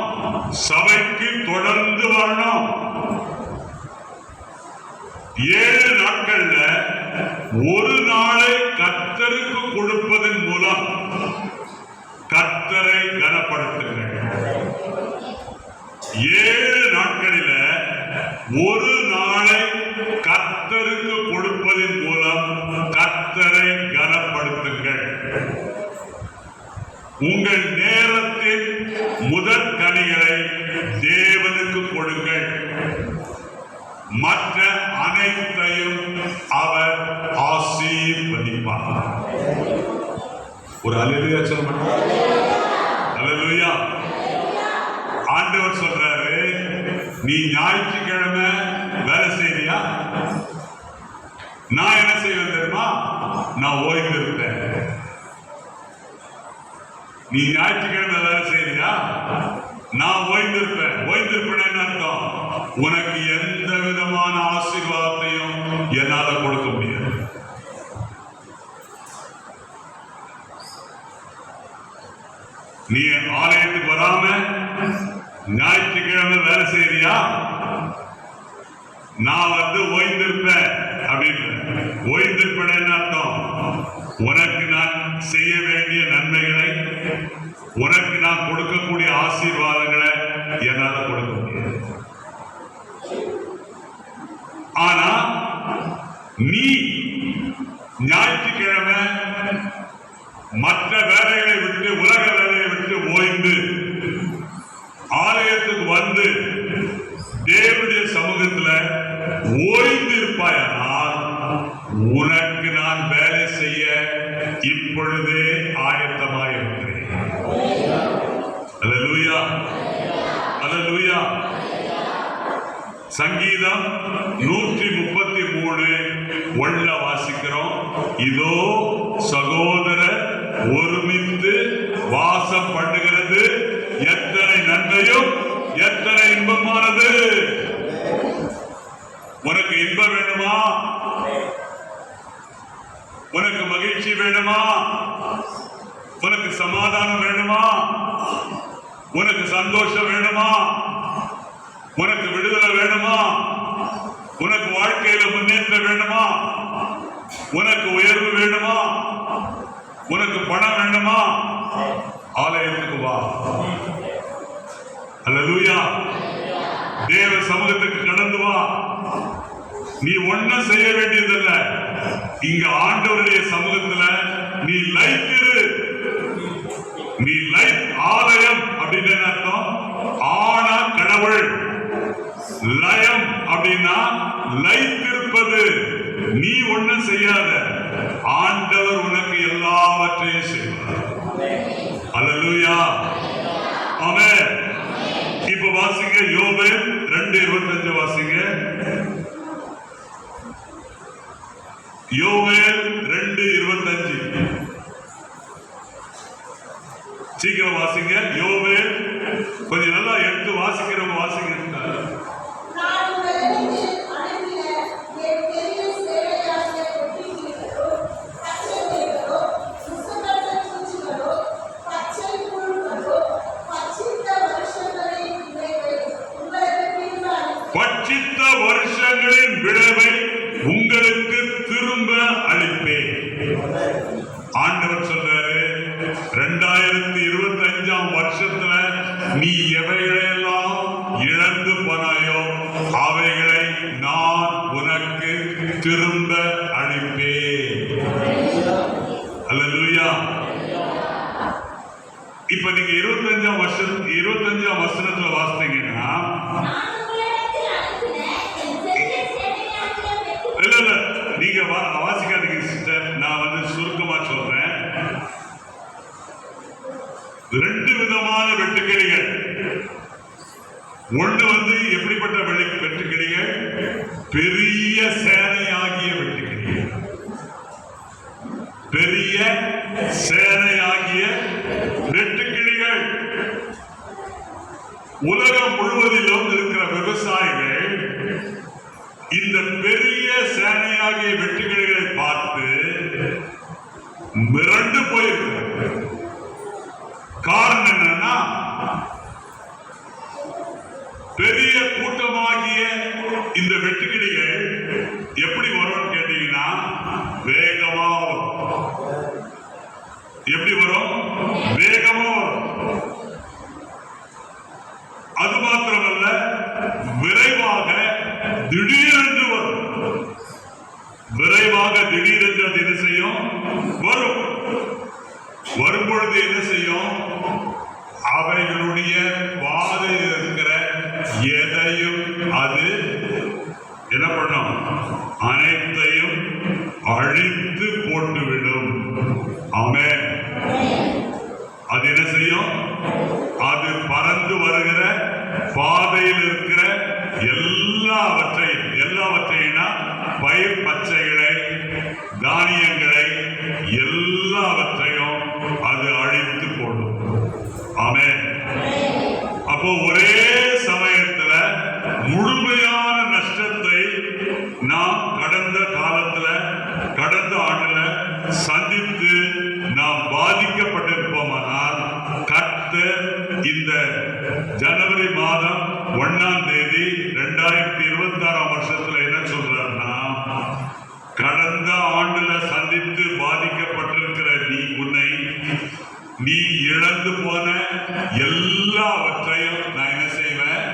சபைக்கு தொடர்ந்து வரணும். 7 நாட்கள்ல ஒரு நாளை கர்த்தருக்கு கொடுப்பதன் மூலம் கர்த்தரை கனப்படுத்துங்கள். 7 நாட்களில ஒரு நாளை கர்த்தருக்கு கொடுப்பதன் மூலம் கர்த்தரை கனப்படுத்துங்கள். உங்கள் நேரத்தின் முதற் கனிகளை தேவனுக்கு கொடுங்கள். மற்ற அனைத்தையும் அவர் ஆசீர்வதிப்பார். ஒரு அல்லேலூயா சொல்ல மாட்டோம்? அல்லேலூயா. ஆண்டவர் சொல்றாரு, நீ ஞாயிற்றுக்கிழமை வேலை செய்யறியா? நான் என்ன செய்வேன் தெரியுமா? நான் ஓய்வு இருப்பேன். நீ ஞாயிற்றுக்கிழமை வேலை செய்யறியா? நான் ஓய்ந்திருப்பேன். ஓய்ந்திருப்பேன் அர்த்தம், உனக்கு எந்த விதமான ஆசீர்வாதத்தையும் என்னால கொடுக்க முடியாது. நீ ஆலயத்துக்கு வராம ஞாயிற்றுக்கிழமை வேலை செய்யறியா? நான் ஓய்ந்திருப்பேன் அப்படின்னு. ஓய்ந்திருப்பேன் அர்த்தம், உனக்கு நான் செய்ய வேண்டிய நன்மைகளை, உனக்கு நான் கொடுக்கக்கூடிய ஆசீர்வாதங்களை என்னால கொடுக்க முடியாது. ஆனா நீ ஞாயிற்றுக்கிழமை மற்ற வேலைகளை விட்டு, உலக வேலையை விட்டு ஓய்ந்து ஆலயத்துக்கு வந்து தேவனுடைய சமூகத்துல ஓய்ந்து இருப்பாயானால் உனக்கு நான் வேலை செய்ய இப்பொழுதே ஆயத்தமாக இருக்கிறேன். அல்லேலூயா, அல்லேலூயா. சங்கீதம் 133 வாசிக்கிறோம். இதோ சகோதரர் ஒருமித்து வாசம் பண்ணுகிறது, எத்தனை நன்மையும் எத்தனை இன்பமானது. உனக்கு இன்பம் வேணுமா? உனக்கு மகிழ்ச்சி வேணுமா? வேணுமா? உனக்கு சமாதானம் வேணுமா? உனக்கு சந்தோஷம் வேணுமா? உனக்கு விடுதலை வேணுமா? உனக்கு வாழ்க்கையில முன்னேற்றம் வேணுமா? உனக்கு உயர்வு வேணுமா? உனக்கு பணம் வேணுமா? ஆலயத்துக்கு வா. அல்லேலூயா. தேவ சமூகத்துக்கு கடந்து வா. நீ ஒன்னும் செய்ய வேண்டியதில்லை. இங்க ஆண்டவருடைய சமூகத்துல நீ லைத்திரு. நீ லைட். ஆலயம் அப்படின்னு அர்த்தம் ஆனா கடவுள். லயம் அப்படின்னா லைத்திருப்பது. நீ ஒன்னும் செய்யாத, ஆண்டவர் உனக்கு எல்லாவற்றையும் செய்வார். அல்லேலூயா. ஆமென். இப்ப வாசிங்க யோவேல் 2:25 வாசிங்க. யோவேல் 2:25 சீக்கிரம் வாசிங்க. யோவேல் கொஞ்சம் நல்லா எடுத்து வாசிக்கிறவங்க வாசிங்க. பட்சித்த வருஷங்களின் விளைவை உங்களுக்கு திரும்ப அளிப்பேன். ஆண்டவர் சொல்றாரு, 2025 வருஷத்துல நீ எவைகளெல்லாம் இழந்து போனாயோ அவைகளை நான் உனக்கு திரும்ப அளிப்பேன். அல்லேலூயா. இப்ப நீங்க 25 வசனத்துல வாசித்தீங்கன்னா, இல்ல நீங்க வாசிக்காதீங்க சிஸ்டர், நான் சுருக்கமா சொல்றேன். 2 விதமான வெட்டுக்கிளிகள். ஒண்ணு எப்படிப்பட்ட வெட்டுக்கிளிகள்? பெரிய சேனையாகிய வெட்டுக்கிளிகள். பெரிய சேனையாகிய வெட்டுக்கிளிகள். உலகம் முழுவதிலும் இருக்கிற விவசாயிகள் இந்த பெரிய சேனையாகிய வெட்டுக்கிளிகளை பார்த்து மிரண்டு போயிருக்கிறார்கள். காரணம் என்னன்னா, பெரிய கூட்டமாகிய இந்த வெட்டுக்கிளிகள் எப்படி வரும் கேட்டீங்கன்னா, வேகமா வரும். எப்படி வரும்? வேகமா வரும். அது மாத்திரமல்ல, விரைவாக திடீரென்று வரும். விரைவாக திடீரென்று அது என்ன செய்யும்? வரும். வரும்பொழுது என்ன செய்யும்? அவைகளுடைய பாதையில் இருக்கிற எதையும் அது என்ன பண்ணும்? அனைத்தையும் அழித்து போட்டுவிடும். ஆமென். அது என்ன செய்யும்? அது பறந்து வருகிற பாதையில் இருக்கிற எல்லாவற்றையும் பயிர் பச்சைகளை, தானியங்களை எல்லாவற்றையும் அது அழித்து போடும். ஆமென். அப்போ ஒரே சமயத்துல முழுமையான நஷ்டத்தை நாம் கடந்த ஆண்டுல சந்தித்து நாம் பாதிக்கப்பட்டிருப்போமானால், கர்த்தர் இந்த ஜனவரி மாதம் 1ஆம் தேதி 2026 வருஷத்துல என்ன சொல்றாருன்னா, கடந்த ஆண்டுல சந்தித்து பாதிக்கப்பட்டிருக்கிற நீ இழந்து போன எல்லாவற்றையும் நான் என்ன செய்வேன்?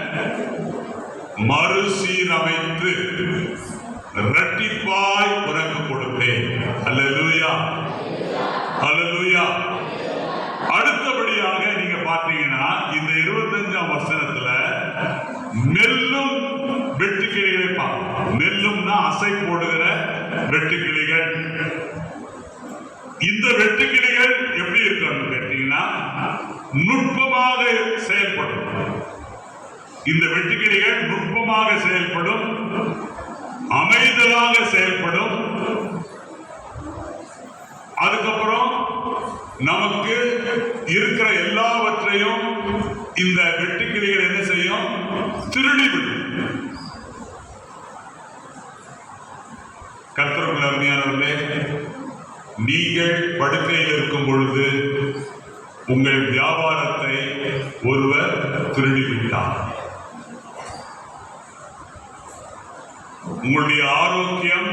மறுசீரமைத்து இரட்டிப்பாய் உனக்கு கொடுப்பேன். அல்லேலூயா. அல்லேலூயா. அடுத்தபடியாக நீங்க பார்த்தீங்கன்னா, இந்த 25ஆம் வசனத்துல மெல்லும் வெட்டுக்கிளிகளை பார்க்கணும். மெல்லும்னா அசை போடுகிற வெட்டுக்கிளிகள். இந்த வெட்டுக்கிளிகள் எப்படி இருக்கான்னு கேட்டீங்கன்னா, நுட்பமாக செயல்படும். இந்த வெட்டுக்கிளிகள் நுட்பமாக செயல்படும், அமைதலாக செயல்படும். அதுக்கப்புறம் நமக்கு இருக்கிற எல்லாவற்றையும் இந்த வெட்டுக்கிளிகள் என்ன செய்யும்? திருடிவிடும். கர்த்தருக்குள் அருமையானவர்களே, நீங்கள் படுக்கையில் இருக்கும் பொழுது உங்கள் வியாபாரத்தை ஒருவர் திருடிவிட்டார். உங்களுடைய ஆரோக்கியம்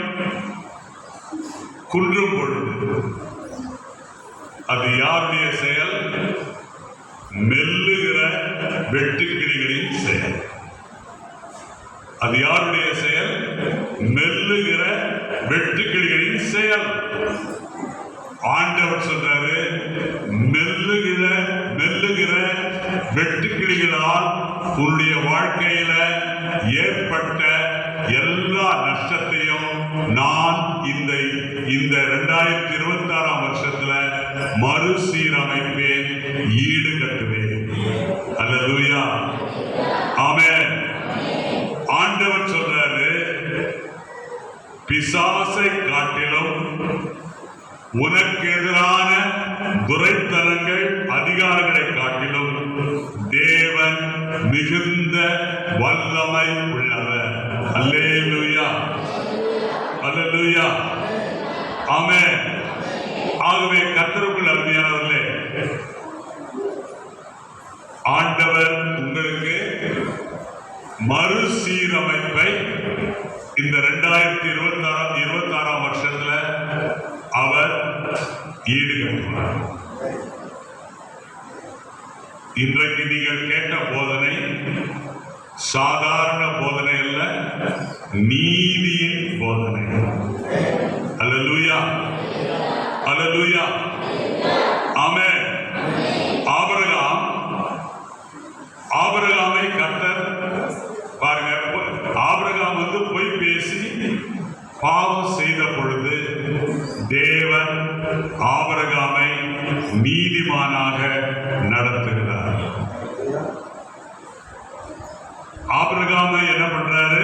குன்றும் பொழுது அது யாருடைய செயல்? மெல்லுகிற வெட்டுக்கிளிகளின் செயல். அது யாருடைய செயல்? மெல்லுகிற வெட்டுக்கிளிகளின் செயல். ஆண்டவர் சொல்றாரு, மெல்லுகிற வெட்டுக்கிளிகளால் உன்னுடைய வாழ்க்கையில ஏற்பட்ட எல்லா நஷ்டத்தையும் நான் இந்த 2026 வருஷத்துல மறுசீரமைப்பேன், ஈடு கட்டுவேன். அல்லேலூயா, ஆமென். ஆண்டவர் சொல்றாரு, பிசாசை காட்டிலும் உனக்கு எதிரான துரைத்தனங்கள் அதிகாரங்களை காட்டிலும் தேவன் மிகுந்த வல்லமை உள்ளவர். அல்லேலூயா, அல்லேலூயா, ஆமென். ஆகவே கர்த்தருக்குள் அருமையானவர்களே, ஆண்டவர் உங்களுக்கு மறுசீரமைப்பை இந்த 2026 வருஷத்துல அவர் ஈடுகட்டுவார். இன்றைக்கு நீங்கள் கேட்ட போதனை சாதாரண போதனை அல்ல, நீதியின் போதனை. அல்லேலூயா, அல்லேலூயா, ஆமென். ஆபிரகாமை கர்த்தர் பாருங்க, ஆபிரகாம் பொய் பேசி பாவம் செய்த பொழுது தேவன் ஆபிரகாமை நீதிமானாக நடத்துகிறார். ஆபிரகாமை என்ன பண்றாரு?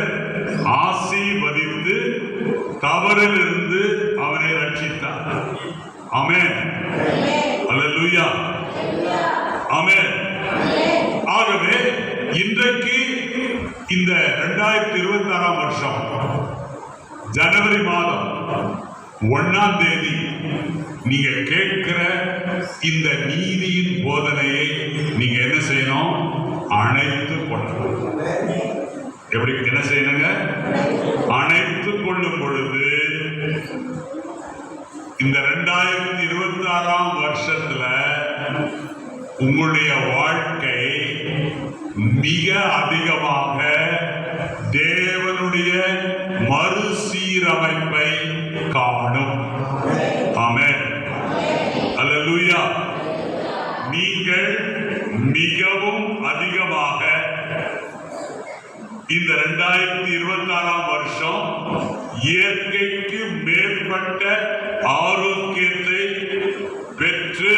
ஆசீர்வதித்து தவறிலிருந்து அவரை ரட்சித்தார். ஆமென், அல்லேலூயா, ஆமென். ஆகவே இன்றைக்கு இந்த 2026 வருஷம் ஜனவரி மாதம் 1ஆம் தேதி நீங்க கேட்கிற இந்த நீதியின் போதனையை நீங்க என்ன செய்யணும்? அணைத்துக் கொள்ளணும். எப்படி என்ன செய்யணுங்க? அணைத்துக் கொள்ளும் பொழுது இந்த 2026 வருஷத்துல உங்களுடைய வாழ்க்கை மிக அதிகமாக தேவனுடைய மறுசீரமைப்பை காணும். ஆமென், அல்லேலூயா. நீங்கள் மிகவும் அதிகமாக இந்த 2026 வருஷம் இயற்கைக்கு மேற்பட்ட ஆரோக்கியத்தை பெற்று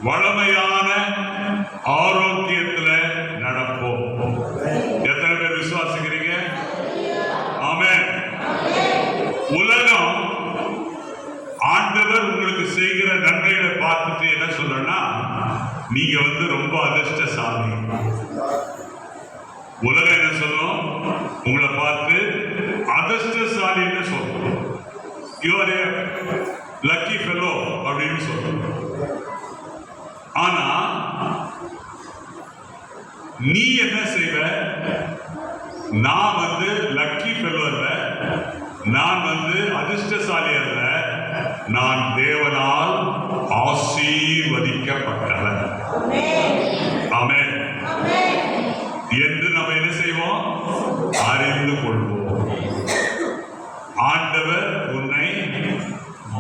வளமையான ஆரோக்கியத்துல நடப்போம். எத்தனை பேர் விசுவாசிக்கிறீங்க? ஆமென். உலகம் ஆண்டவர் உங்களுக்கு செய்கிற நன்மைகளை பார்த்துட்டு என்ன சொல்றேன்னா, நீங்க ரொம்ப அதிர்ஷ்டசாலி. உலகம் என்ன சொல்லும்? உங்களை பார்த்து அதிர்ஷ்டசாலின்னு சொல்லும். You R A lucky fellow அப்படின்னு சொல்லும். ஆனா நீ என்ன செய்வ? நான் லக்கி ஃபெலோ அல்ல, நான் அதிர்ஷ்டசாலி அல்ல, நான் தேவனால் ஆசீர்வதிக்கப்பட்டவன். ஆமென் என்று நம்ம என்ன செய்வோம்? அறிந்து கொள்வோம். ஆண்டவர் உன்னை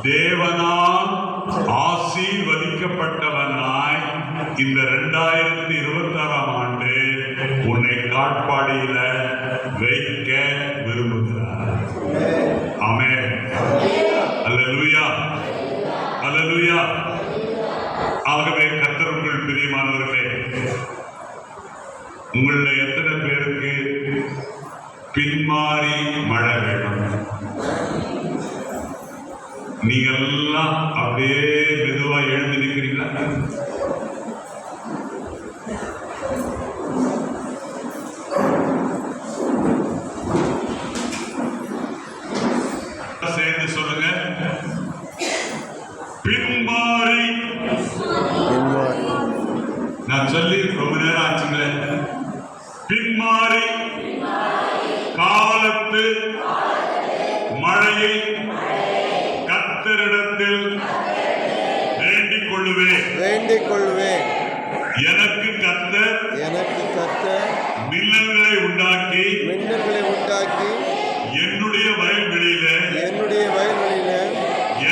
தேவனால் ஆசீர்வதிக்கப்பட்டவனாய் இந்த 2026 ஆண்டு உன்னை காட்பாடியில வைக்க விரும்புகிறார். ஆமென், அல்லேலூயா, அல்லேலூயா. ஆகவே கர்த்தருக்குள் பிரியமானவர்களே, உங்கள எத்தனை பேருக்கு பின்மாறி மழை வேணும்? நீங்க எல்லாம் அப்படியே மெதுவா எழுந்து நிற்கிறீங்களா? சேர்ந்து சொல்லி ரொம்ப நேரம் ஆச்சுங்களே. பின்மாறி காலத்து மழையை கர்த்தரிடத்தில் வேண்டிக் கொள்ளுவேன். எனக்கு கர்த்தர் மின்னல்களை உண்டாக்கி என்னுடைய வயல்வெளியிலே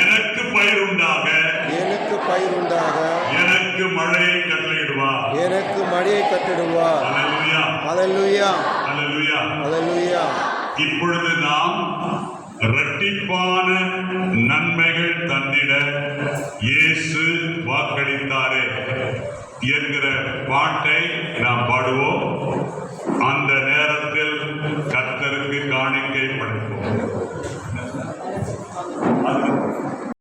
எனக்கு பயிருண்டாக எனக்கு மழையை கட்டளையிடுவார். ஹல்லேலூயா. இப்பொழுது நாம் இரட்டிப்பான நன்மைகள் தந்திட இயேசு வாக்களித்தாரே என்கிற பாட்டை